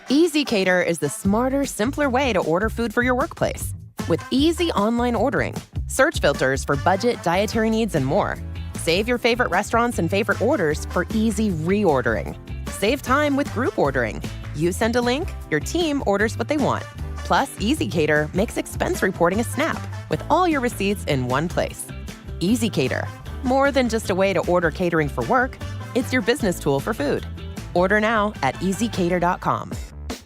Easy Cater is the smarter, simpler way to order food for your workplace. With easy online ordering, search filters for budget, dietary needs, and more. Save your favorite restaurants and favorite orders for easy reordering. Save time with group ordering. You send a link, your team orders what they want. Plus, Easy Cater makes expense reporting a snap with all your receipts in one place. Easy Cater. More than just a way to order catering for work, it's your business tool for food. Order now at easycater.com.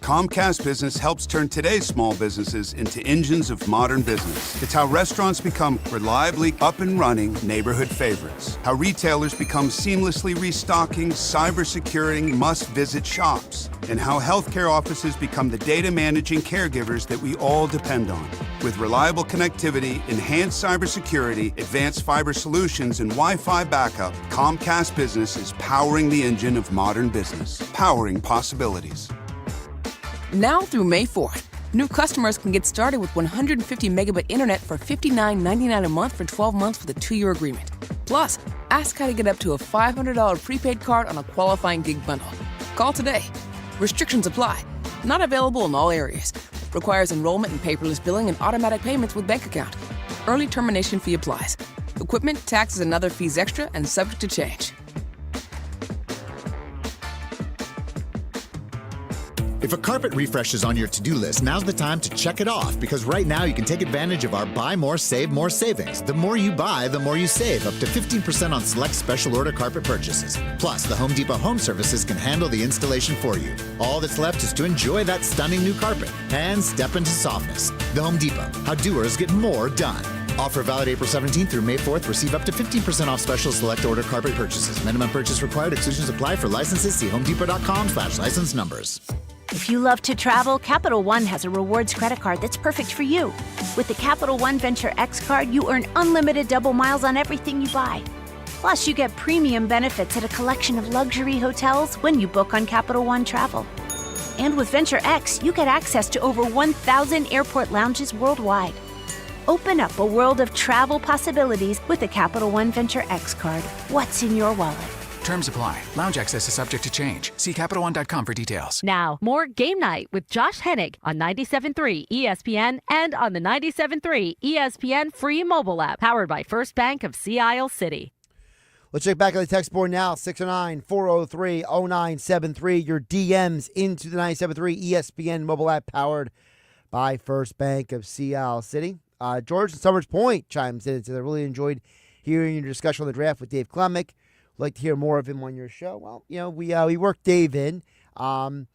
Comcast Business helps turn today's small businesses into engines of modern business. It's how restaurants become reliably up and running neighborhood favorites. How retailers become seamlessly restocking, cyber-securing must-visit shops. And how healthcare offices become the data managing caregivers that we all depend on. With reliable connectivity, enhanced cybersecurity, advanced fiber solutions, and Wi-Fi backup, Comcast Business is powering the engine of modern business. Powering possibilities. Now through May 4th, new customers can get started with 150 megabit internet for $59.99 a month for 12 months with a 2-year agreement. Plus, Ask how to get up to a $500 prepaid card on a qualifying gig bundle. Call today. Restrictions apply. Not available in all areas. Requires enrollment in paperless billing and automatic payments with bank account. Early termination fee applies. Equipment, taxes, and other fees extra and subject to change. If a carpet refresh is on your to-do list, now's the time to check it off, because right now you can take advantage of our Buy More, Save More savings. The more you buy, the more you save, up to 15% on select special order carpet purchases. Plus, the Home Depot Home Services can handle the installation for you. All that's left is to enjoy that stunning new carpet and step into softness. The Home Depot, how doers get more done. Offer valid April 17th through May 4th. Receive up to 15% off special select order carpet purchases. Minimum purchase required. Exclusions apply. For licenses, see homedepot.com/license numbers. If you love to travel, Capital One has a rewards credit card that's perfect for you. With the Capital One Venture X card, you earn unlimited double miles on everything you buy. Plus, you get premium benefits at a collection of luxury hotels when you book on Capital One Travel. And with Venture X, you get access to over 1,000 airport lounges worldwide. Open up a world of travel possibilities with the Capital One Venture X card. What's in your wallet? Terms apply. Lounge access is subject to change. See CapitalOne.com for details. Now, more Game Night with Josh Hennig on 97.3 ESPN and on the 97.3 ESPN free mobile app, powered by First Bank of Sea Isle City. Let's check back on the text board now, 609-403-0973. Your DMs into the 97.3 ESPN mobile app, powered by First Bank of Sea Isle City. George in Summers Point chimes in and says, I really enjoyed hearing your discussion on the draft with Dave Klemic. Like to hear more of him on your show. Well, we worked Dave in. Depending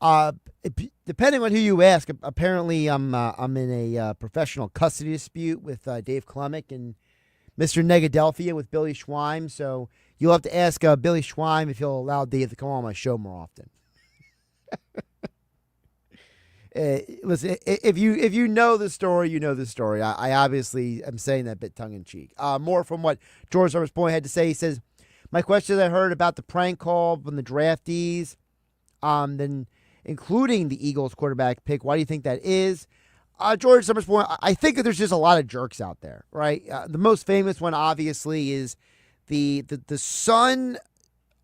on who you ask, apparently I'm in a professional custody dispute with Dave Klemic and Mr. Negadelphia with Billy Schweim. So you'll have to ask Billy Schweim if he'll allow Dave to come on my show more often. Listen, if you know the story, you know the story. I obviously am saying that a bit tongue in cheek. More from what George Summers Point had to say. He says, my question I heard about the prank call from the draftees, then including the Eagles quarterback pick, why do you think that is? George Summers Point, I think that there's just a lot of jerks out there, right? The most famous one, obviously, is the son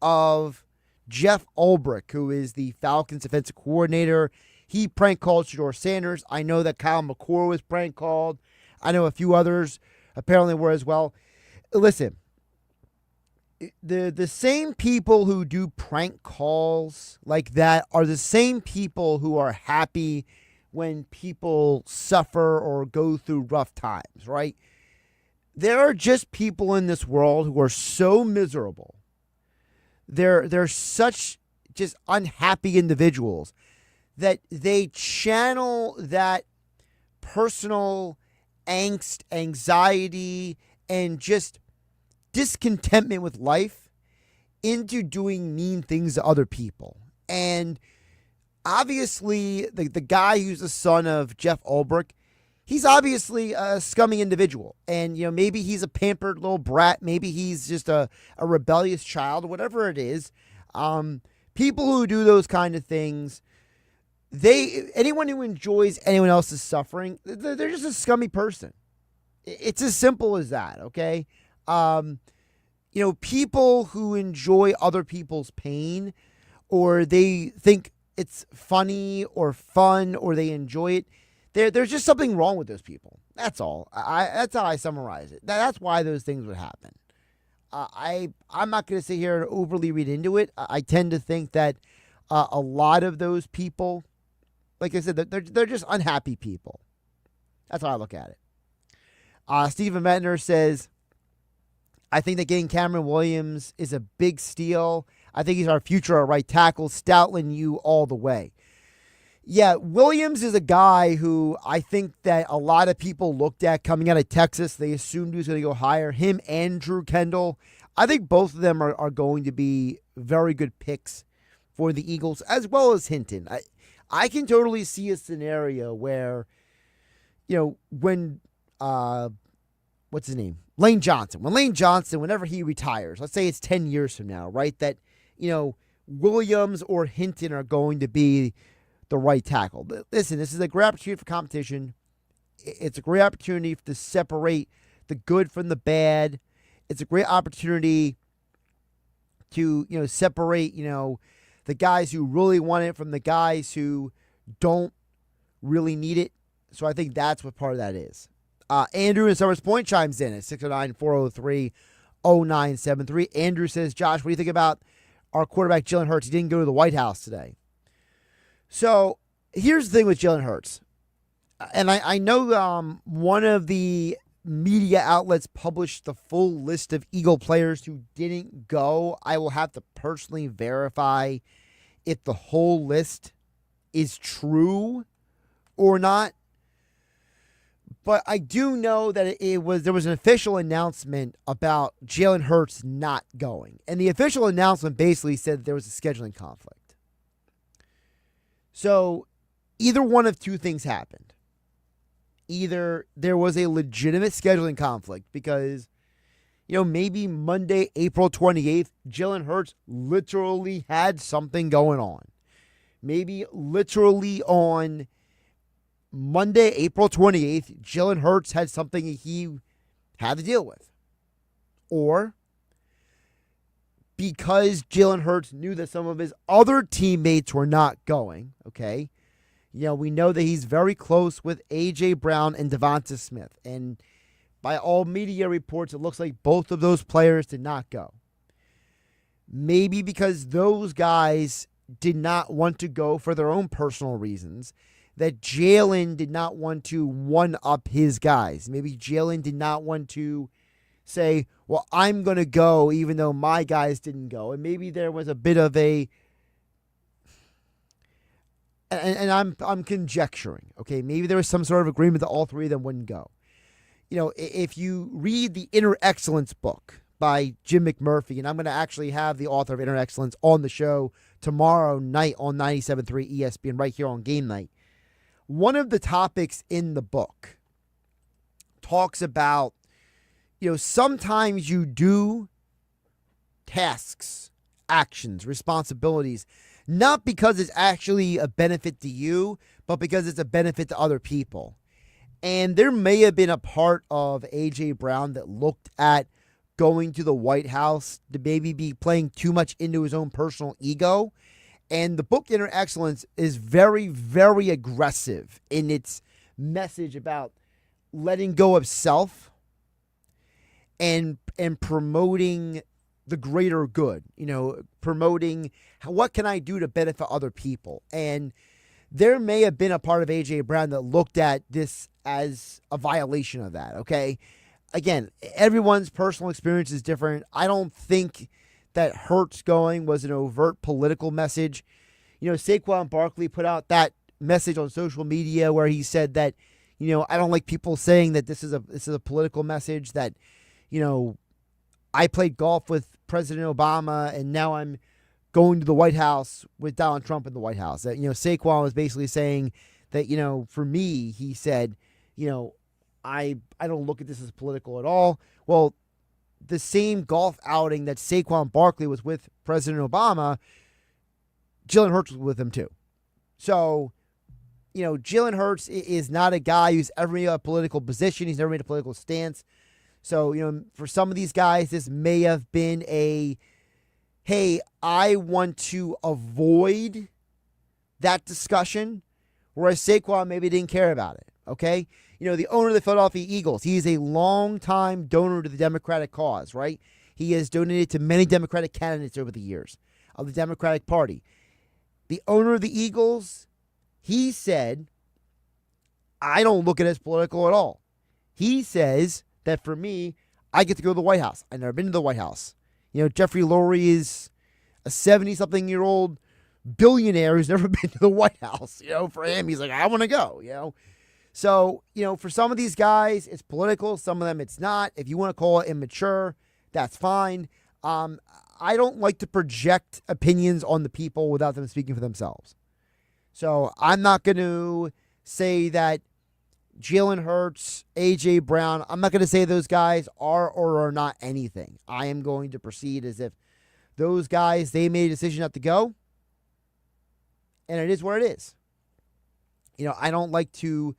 of Jeff Ulbrich, who is the Falcons defensive coordinator. He prank called Shedeur Sanders. I know that Kyle McCord was prank called. I know a few others apparently were as well. Listen, the same people who do prank calls like that are the same people who are happy when people suffer or go through rough times, right? There are just people in this world who are so miserable. They're such just unhappy individuals that they channel that personal angst, anxiety, and just discontentment with life into doing mean things to other people. And obviously, the guy who's the son of Jeff Ulbrich, he's obviously a scummy individual. And, maybe he's a pampered little brat. Maybe he's just a rebellious child, whatever it is. People who do those kind of things, anyone who enjoys anyone else's suffering, they're just a scummy person. It's as simple as that, okay? People who enjoy other people's pain, or they think it's funny or fun, or they enjoy it, there's just something wrong with those people. That's all. That's how I summarize it. That's why those things would happen. I'm not going to sit here and overly read into it. I tend to think that a lot of those people, like I said, they're just unhappy people. That's how I look at it. Stephen Mettner says, I think that getting Cameron Williams is a big steal. I think he's our future at right tackle. Stoutland, you all the way. Yeah, Williams is a guy who I think that a lot of people looked at coming out of Texas. They assumed he was going to go higher. Him and Drew Kendall. I think both of them are going to be very good picks for the Eagles, as well as Hinton. I can totally see a scenario where, when, what's his name? Lane Johnson. When Lane Johnson, whenever he retires, let's say it's 10 years from now, right? That, Williams or Hinton are going to be the right tackle. But listen, this is a great opportunity for competition. It's a great opportunity to separate the good from the bad. It's a great opportunity to, separate, the guys who really want it from the guys who don't really need it. So I think that's what part of that is. Andrew in Summers Point chimes in at 609-403-0973. Andrew says, Josh, what do you think about our quarterback Jalen Hurts? He didn't go to the White House today. So here's the thing with Jalen Hurts. And I know one of the media outlets published the full list of Eagle players who didn't go. I will have to personally verify if the whole list is true or not. But I do know that there was an official announcement about Jalen Hurts not going. And the official announcement basically said that there was a scheduling conflict. So either one of two things happened. Either there was a legitimate scheduling conflict because, maybe Monday, April 28th, Jalen Hurts literally had something going on. Maybe literally on Monday, April 28th, Jalen Hurts had something he had to deal with. Or because Jalen Hurts knew that some of his other teammates were not going, okay? We know that he's very close with A.J. Brown and Devonta Smith. And by all media reports, it looks like both of those players did not go. Maybe because those guys did not want to go for their own personal reasons, that Jalen did not want to one-up his guys. Maybe Jalen did not want to say, well, I'm going to go even though my guys didn't go. And maybe there was a bit of a... And I'm conjecturing, okay? Maybe there was some sort of agreement that all three of them wouldn't go. If you read the Inner Excellence book by Jim McMurphy, and I'm going to actually have the author of Inner Excellence on the show tomorrow night on 97.3 ESPN right here on Game Night. One of the topics in the book talks about, sometimes you do tasks, actions, responsibilities, not because it's actually a benefit to you, but because it's a benefit to other people. And there may have been a part of A.J. Brown that looked at going to the White House to maybe be playing too much into his own personal ego. And the book Inner Excellence is very, very aggressive in its message about letting go of self and promoting the greater good, promoting what can I do to benefit other people. And there may have been a part of A.J. Brown that looked at this as a violation of that, okay? Again, everyone's personal experience is different. I don't think that Hurts going was an overt political message. Saquon Barkley put out that message on social media where he said that, I don't like people saying that this is a political message, that, I played golf with President Obama and now I'm going to the White House with Donald Trump in the White House. That, Saquon was basically saying that, for me, he said, I don't look at this as political at all. Well, the same golf outing that Saquon Barkley was with President Obama, Jalen Hurts was with him too. So, Jalen Hurts is not a guy who's ever made a political position. He's never made a political stance. So, for some of these guys, this may have been hey, I want to avoid that discussion, whereas Saquon maybe didn't care about it, okay? The owner of the Philadelphia Eagles, he is a longtime donor to the Democratic cause, right? He has donated to many Democratic candidates over the years of the Democratic Party. The owner of the Eagles, he said, I don't look at it as political at all. He says that for me, I get to go to the White House. I've never been to the White House. Jeffrey Lurie is a 70-something-year-old billionaire who's never been to the White House. For him, he's like, I want to go, So, for some of these guys, it's political. Some of them it's not. If you want to call it immature, that's fine. I don't like to project opinions on the people without them speaking for themselves. So I'm not going to say that Jalen Hurts, A.J. Brown, I'm not going to say those guys are or are not anything. I am going to proceed as if those guys, they made a decision not to go, and it is what it is. I don't like to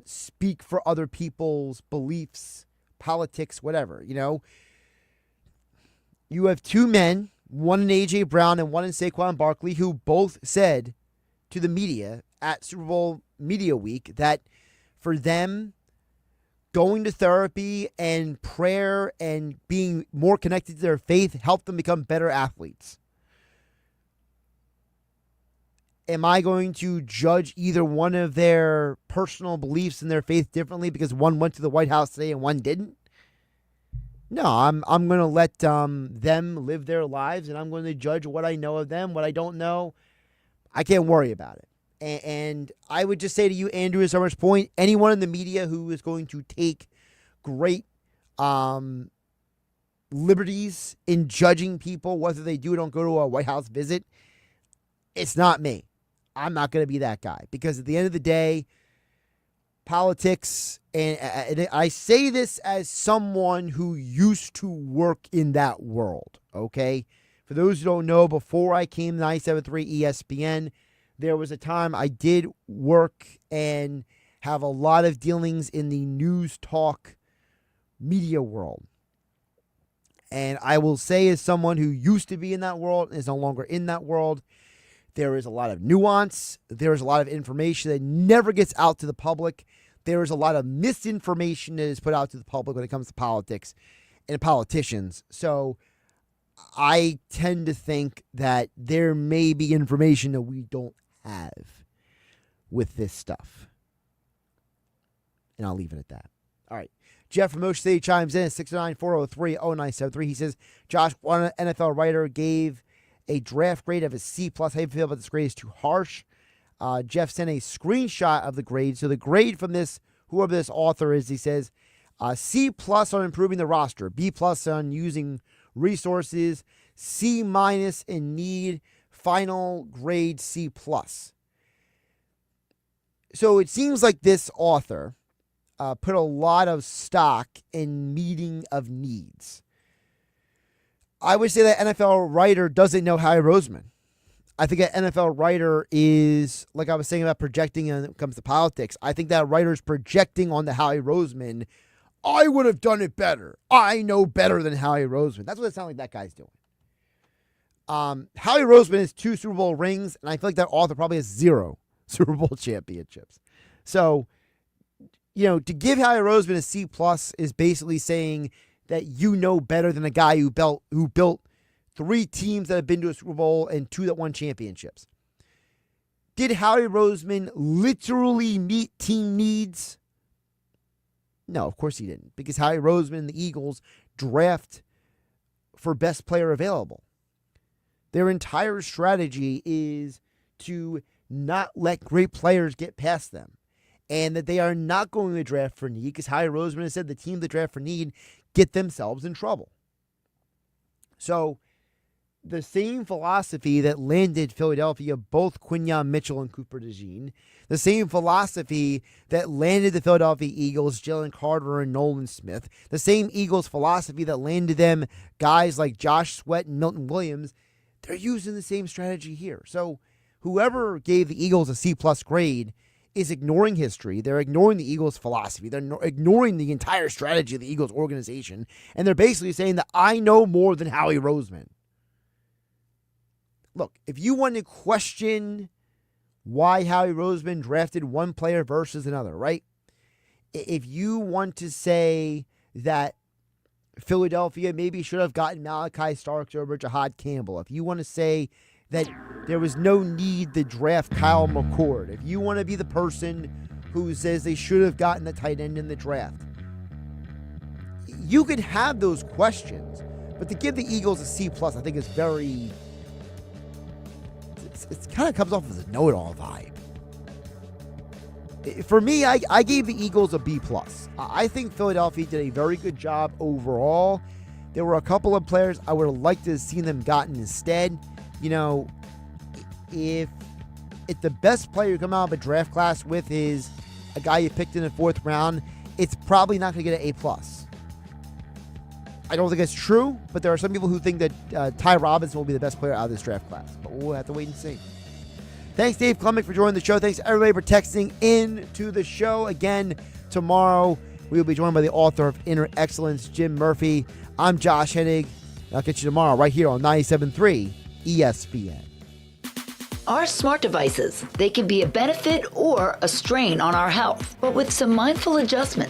speak for other people's beliefs, politics, whatever, You have two men, one in A.J. Brown and one in Saquon Barkley, who both said to the media at Super Bowl Media Week that for them, going to therapy and prayer and being more connected to their faith helped them become better athletes. Am I going to judge either one of their personal beliefs and their faith differently because one went to the White House today and one didn't? No, I'm going to let them live their lives, and I'm going to judge what I know of them. What I don't know, I can't worry about it. And I would just say to you, Andrew, at so much point, anyone in the media who is going to take great liberties in judging people, whether they do or don't go to a White House visit, it's not me. I'm not going to be that guy because at the end of the day, politics, and I say this as someone who used to work in that world, okay? For those who don't know, before I came to 97.3 ESPN, there was a time I did work and have a lot of dealings in the news talk media world. And I will say, as someone who used to be in that world and is no longer in that world, there is a lot of nuance. There is a lot of information that never gets out to the public. There is a lot of misinformation that is put out to the public when it comes to politics and politicians. So I tend to think that there may be information that we don't have with this stuff. And I'll leave it at that. All right. Jeff from Ocean City chimes in at 609-403-0973. He says, Josh, one NFL writer gave a draft grade of a C+. How do you feel about this grade is too harsh? Jeff sent a screenshot of the grade. So the grade from this, whoever this author is, he says, C+ on improving the roster, B+ on using resources, C- in need, final grade C+. So it seems like this author put a lot of stock in meeting of needs. I would say that NFL writer doesn't know Howie Roseman. I think an NFL writer is, like I was saying about projecting when it comes to politics, I think that writer's projecting on the Howie Roseman. I would have done it better. I know better than Howie Roseman. That's what it sounds like that guy's doing. Howie Roseman has 2 Super Bowl rings, and I feel like that author probably has 0 Super Bowl championships. So, to give Howie Roseman a C+ is basically saying that you know better than a guy who built 3 teams that have been to a Super Bowl and 2 that won championships. Did Howie Roseman literally meet team needs? No, of course he didn't, because Howie Roseman and the Eagles draft for best player available. Their entire strategy is to not let great players get past them, and that they are not going to draft for need, because Howie Roseman has said the team that draft for need get themselves in trouble. So the same philosophy that landed Philadelphia both Quinyon Mitchell and Cooper DeJean, the same philosophy that landed the Philadelphia Eagles Jalen Carter and Nolan Smith, the same Eagles philosophy that landed them guys like Josh Sweat and Milton Williams, they're using the same strategy here. So whoever gave the Eagles a C+ grade is ignoring history. They're ignoring the Eagles' philosophy. They're ignoring the entire strategy of the Eagles organization. And they're basically saying that I know more than Howie Roseman. Look, if you want to question why Howie Roseman drafted one player versus another, right? If you want to say that Philadelphia maybe should have gotten Malachi Starks over Jahad Campbell, if you want to say that there was no need to draft Kyle McCord, if you want to be the person who says they should have gotten the tight end in the draft, you could have those questions. But to give the Eagles a C+, I think is very... It kind of comes off as a know-it-all vibe. For me, I gave the Eagles a B+. I think Philadelphia did a very good job overall. There were a couple of players I would have liked to have seen them gotten instead. If the best player you come out of a draft class with is a guy you picked in the 4th round, it's probably not going to get an A+. I don't think that's true, but there are some people who think that Ty Robinson will be the best player out of this draft class. But we'll have to wait and see. Thanks, Dave Klemic, for joining the show. Thanks, everybody, for texting in to the show. Again, tomorrow, We will be joined by the author of Inner Excellence, Jim Murphy. I'm Josh Hennig. I'll catch you tomorrow right here on 97.3 ESPN. Our smart devices, they can be a benefit or a strain on our health, but with some mindful adjustments,